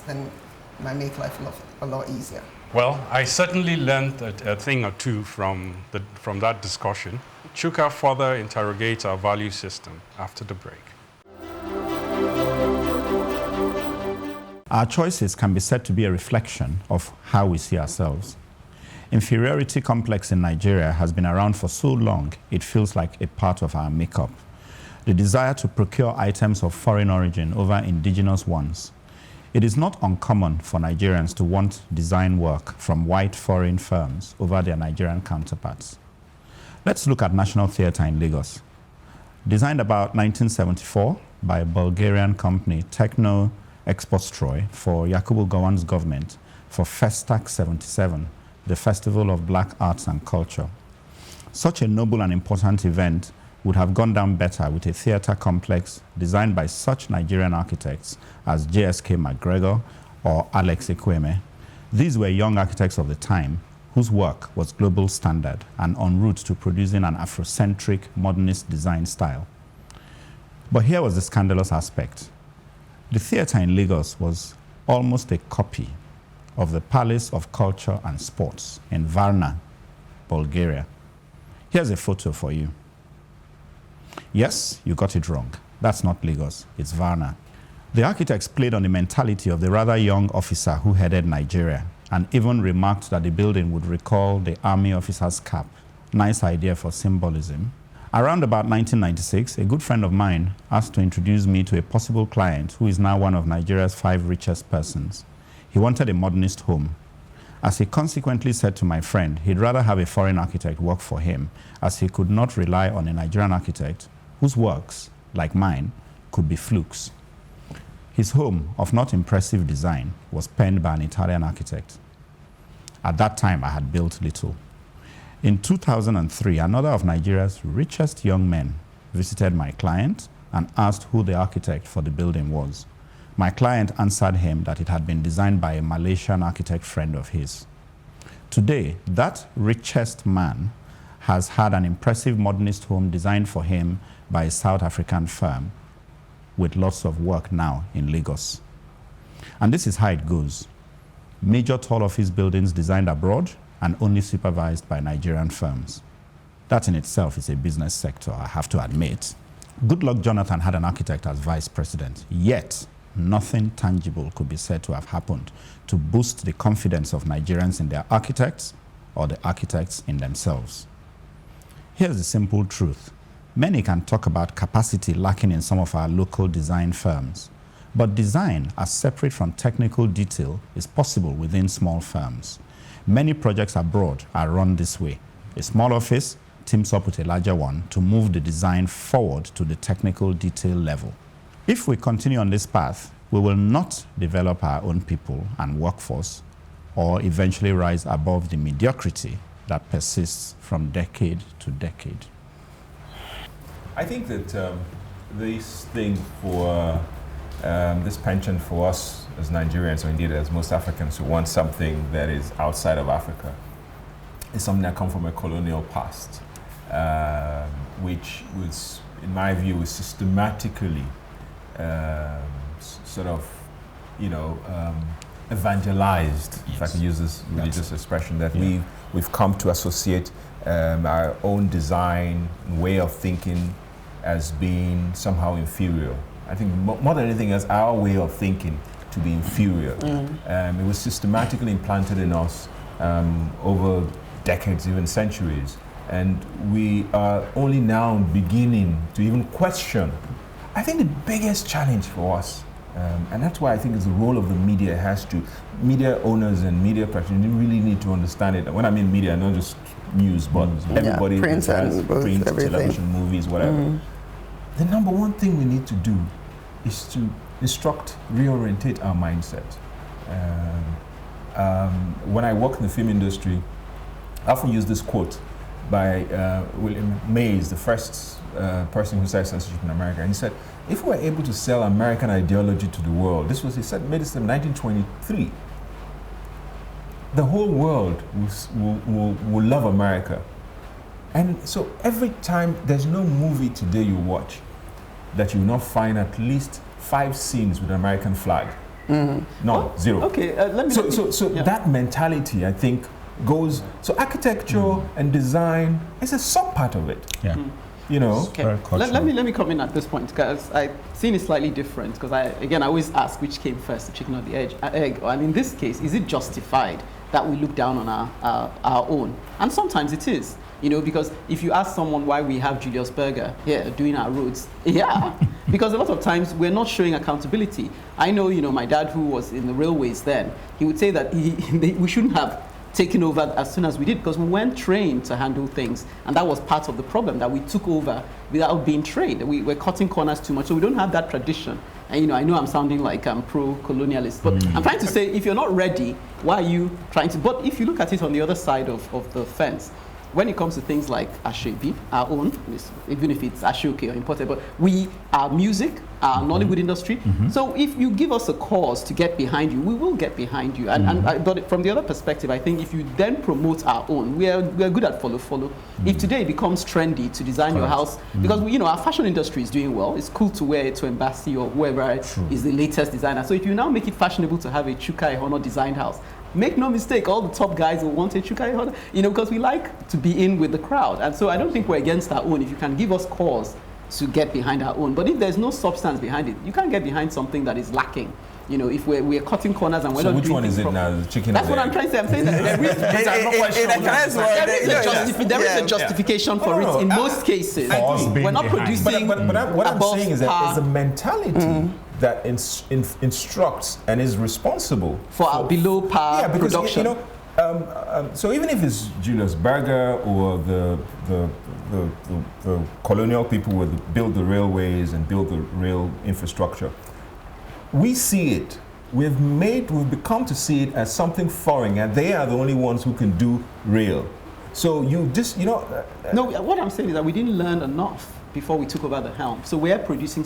then it might make life a lot easier. Well, I certainly learned a thing or two from that discussion. Chuka further interrogates our value system after the break. Our choices can be said to be a reflection of how we see ourselves. Inferiority complex in Nigeria has been around for so long, it feels like a part of our makeup. The desire to procure items of foreign origin over indigenous ones. It is not uncommon for Nigerians to want design work from white foreign firms over their Nigerian counterparts. Let's look at National Theatre in Lagos. Designed about 1974 by a Bulgarian company, Techno Expostroy, for Yakubu Gowon's government for Festac 77, the Festival of Black Arts and Culture. Such a noble and important event would have gone down better with a theatre complex designed by such Nigerian architects as JSK McGregor or Alex Ekweme. These were young architects of the time whose work was global standard and en route to producing an Afrocentric modernist design style. But here was the scandalous aspect. The theatre in Lagos was almost a copy of the Palace of Culture and Sports in Varna, Bulgaria. Here's a photo for you. Yes, you got it wrong. That's not Lagos, it's Varna. The architects played on the mentality of the rather young officer who headed Nigeria and even remarked that the building would recall the army officer's cap. Nice idea for symbolism. Around about 1996, a good friend of mine asked to introduce me to a possible client who is now one of Nigeria's 5 richest persons. He wanted a modernist home. As he consequently said to my friend, he'd rather have a foreign architect work for him, as he could not rely on a Nigerian architect whose works, like mine, could be flukes. His home, of not impressive design, was penned by an Italian architect. At that time, I had built little. In 2003, another of Nigeria's richest young men visited my client and asked who the architect for the building was. My client answered him that it had been designed by a Malaysian architect friend of his. Today, that richest man has had an impressive modernist home designed for him by a South African firm with lots of work now in Lagos. And this is how it goes. Major tall office buildings designed abroad and only supervised by Nigerian firms. That in itself is a business sector, I have to admit. Goodluck Jonathan had an architect as vice president, yet nothing tangible could be said to have happened to boost the confidence of Nigerians in their architects or the architects in themselves. Here's the simple truth. Many can talk about capacity lacking in some of our local design firms, but design as separate from technical detail is possible within small firms. Many projects abroad are run this way. A small office teams up with a larger one to move the design forward to the technical detail level. If we continue on this path, we will not develop our own people and workforce or eventually rise above the mediocrity that persists from decade to decade. I think that this thing for this penchant for us as Nigerians, or indeed as most Africans who want something that is outside of Africa, is something that comes from a colonial past, which was, in my view, is systematically sort of, evangelized, yes, if I can use this religious expression, that we've come to associate our own design, way of thinking as being somehow inferior. I think more than anything else, our way of thinking to be inferior. It was systematically implanted in us over decades, even centuries. And we are only now beginning to even question. I think the biggest challenge for us, and that's why I think it's the role of the media media owners and media practitioners really need to understand it. When I mean media, not just news, but everybody print, television, movies, whatever. The number one thing we need to do is to reorientate our mindset. When I work in the film industry, I often use this quote by William Mays, the first person who started censorship in America, and he said, if we were able to sell American ideology to the world, he made this in 1923, the whole world will love America. And so every time, there's no movie today you watch that you will not find at least 5 scenes with an American flag. Zero. Okay, let me... So that mentality, I think, goes... So architecture and design is a sub-part of it. Yeah. You know? Okay. Let me come in at this point, because I've seen it slightly different, because I always ask which came first, the chicken or the egg. And in this case, is it justified that we look down on our own? And sometimes it is, you know, because if you ask someone why we have Julius Berger here doing our roads, because a lot of times we're not showing accountability. I know, you know, my dad, who was in the railways then, he would say that we shouldn't have taken over as soon as we did, because we weren't trained to handle things, and that was part of the problem, that we took over without being trained. We were cutting corners too much, so we don't have that tradition. And you know, I know I'm sounding like I'm pro-colonialist, but I'm trying to say, if you're not ready, why are you trying to? But if you look at it on the other side of the fence, when it comes to things like Aso Ebi, our own, even if it's Ashoke or imported, but our music, our Nollywood industry. So if you give us a cause to get behind you, we will get behind you. But from the other perspective, I think if you then promote our own, we are good at follow. If today it becomes trendy to design your house, because our fashion industry is doing well, it's cool to wear it to Embassy or whoever is the latest designer. So if you now make it fashionable to have a Chuka Honor designed house, make no mistake, all the top guys will want a Chuka Honor, because we like to be in with the crowd. And so I don't think we're against our own if you can give us cause to get behind our own. But if there's no substance behind it, you can't get behind something that is lacking. You know, if we're cutting corners and we're not doing things. So which one is it now? The chicken? That's what I'm trying to say. I'm saying that there is a justification for it in most cases. We're not producing. But what I'm saying is that there's a mentality that instructs and is responsible for our below par production. So even if it's Julius Berger or the colonial people who build the railways and build the rail infrastructure, we see it. We've become to see it as something foreign, and they are the only ones who can do rail. So no, what I'm saying is that we didn't learn enough before we took over the helm. So we're producing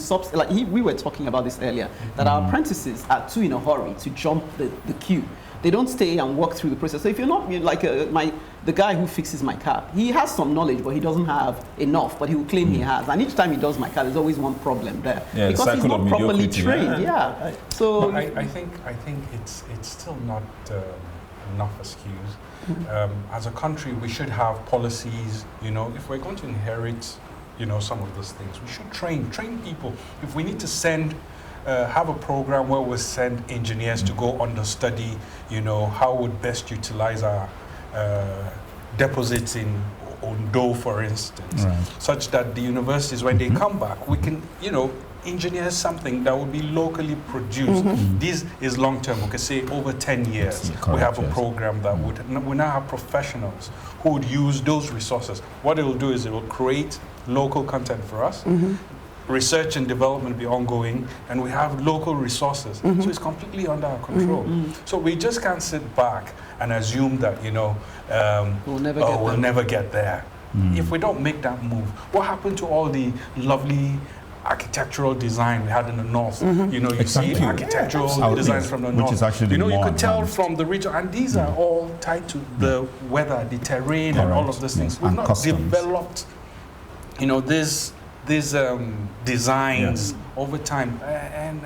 we were talking about this earlier, that our apprentices are too in a hurry to jump the queue. They don't stay and walk through the process. So if you're not like the guy who fixes my car, he has some knowledge, but he doesn't have enough, but he will claim he has. And each time he does my car, there's always one problem there. Because he's not properly trained. So I think it's still not enough excuse. As a country, we should have policies, if we're going to inherit, some of those things, we should train people. If we need to have a program where we send engineers to go understudy, how would best utilize our deposits in Ondo, for instance, such that the universities, when they come back, we can, engineer something that would be locally produced. This is long-term. We could say over 10 years. We have a program that we now have professionals who would use those resources. What it will do is it will create local content for us. Research and development will be ongoing, and we have local resources. So it's completely under our control. So we just can't sit back and assume that, we'll never get there. If we don't make that move, what happened to all the lovely architectural design we had in the north? You see architectural designs from the north. Which is actually you could tell from the region, and these are all tied to the weather, the terrain, and all of those things. We've not developed, these designs over time, and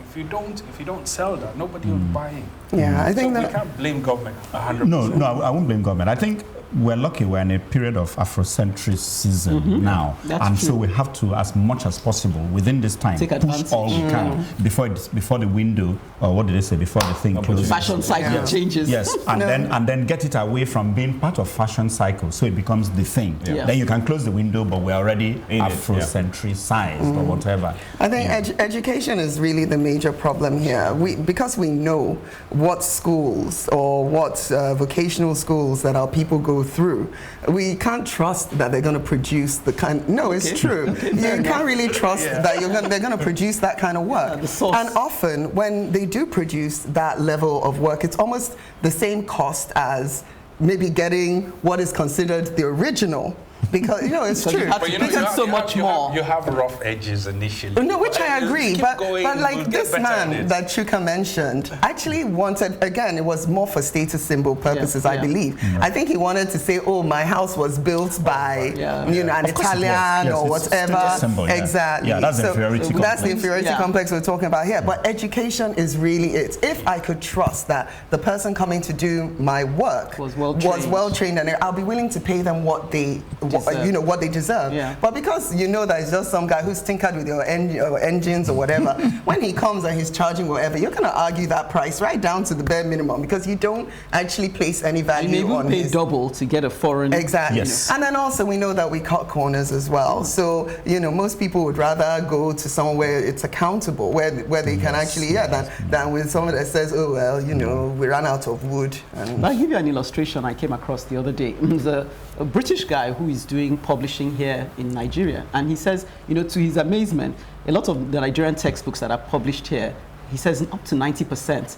if you don't sell that, nobody will buy it. I think we can't blame government 100%. No, I won't blame government. I think we're lucky we're in a period of Afrocentrism now. That's and true. so we have to, as much as possible, within this time, Take push advantage. all we can before the window, or what did they say, before the thing closes. Fashion cycle changes. Yes, and then get it away from being part of fashion cycle, so it becomes the thing. Yeah. Then you can close the window, but we're already In it, Afrocentricized or whatever. I think education is really the major problem here. Because we know what schools or what vocational schools that our people go through, we can't trust that they're going to produce the kind. No, it's true. You can't really trust that they're going to produce that kind of work. the source. And often, when they do produce that level of work, it's almost the same cost as maybe getting what is considered the original. Because, it's true. But You know, Because so much more. You have rough edges initially. No, which I agree, Keep but going, like we'll get this better at man it. that Chuka mentioned actually wanted, again, it was more for status symbol purposes, I believe. I think he wanted to say, oh, my house was built by, an Of course it was. Italian Yes, or it's whatever. status symbol, yeah. Exactly. Yeah, that's the inferiority That's the complex. inferiority complex we're talking about here. But education is really it. If I could trust that the person coming to do my work Was well trained. and I'll be willing to pay them what they Deserve. what they deserve. Yeah. But because that it's just some guy who's tinkered with your engines or whatever, when he comes and he's charging whatever, you're going to argue that price right down to the bare minimum because you don't actually place any You value may even on pay his... double to get a foreign. Exactly. Yes. And then also we know that we cut corners as well. So, most people would rather go to somewhere where it's accountable, where they can actually, than with someone that says, oh, well, we ran out of wood. And I'll give you an illustration I came across the other day. There's a British guy who is doing publishing here in Nigeria. And he says, to his amazement, a lot of the Nigerian textbooks that are published here, he says up to 90%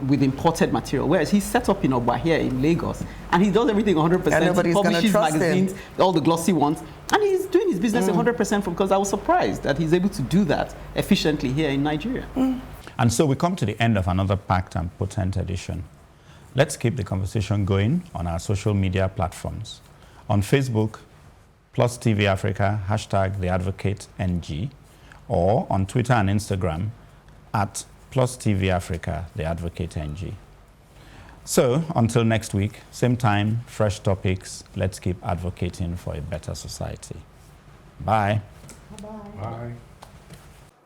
with imported material. Whereas he's set up in Oba here in Lagos. And he does everything 100%. And nobody's he gonna publishes trust magazines, all the glossy ones. And he's doing his business 100% because I was surprised that he's able to do that efficiently here in Nigeria. And so we come to the end of another packed and potent edition. Let's keep the conversation going on our social media platforms. On Facebook, Plus TV Africa, #TheAdvocateNG, or on Twitter and Instagram, at Plus TV Africa, TheAdvocateNG. So, until next week, same time, fresh topics, let's keep advocating for a better society. Bye. Bye.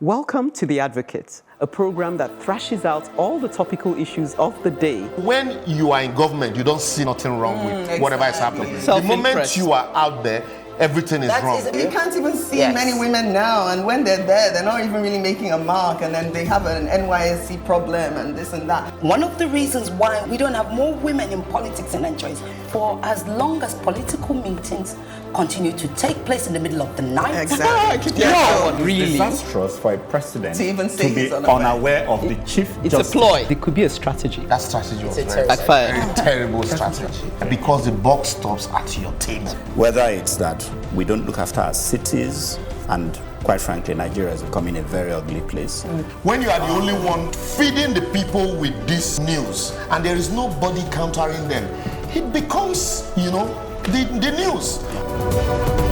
Welcome to The Advocate, a program that thrashes out all the topical issues of the day. When you are in government, you don't see nothing wrong with whatever is happening. The moment Self-interest. you are out there, everything is wrong. You can't even see many women now, and when they're there, they're not even really making a mark, and then they have an NYSC problem and this and that. One of the reasons why we don't have more women in politics in Nigeria is for as long as political meetings continue to take place in the middle of the night. Exactly. No, really. Disastrous for a president To even say be he's unaware. unaware of the chief It's justice. a ploy. It could be a strategy. That strategy was very Backfired. terrible strategy because the buck stops at your table. Whether it's that we don't look after our cities, and quite frankly, Nigeria is becoming a very ugly place. When you are the only one feeding the people with this news and there is nobody countering them, it becomes, the news.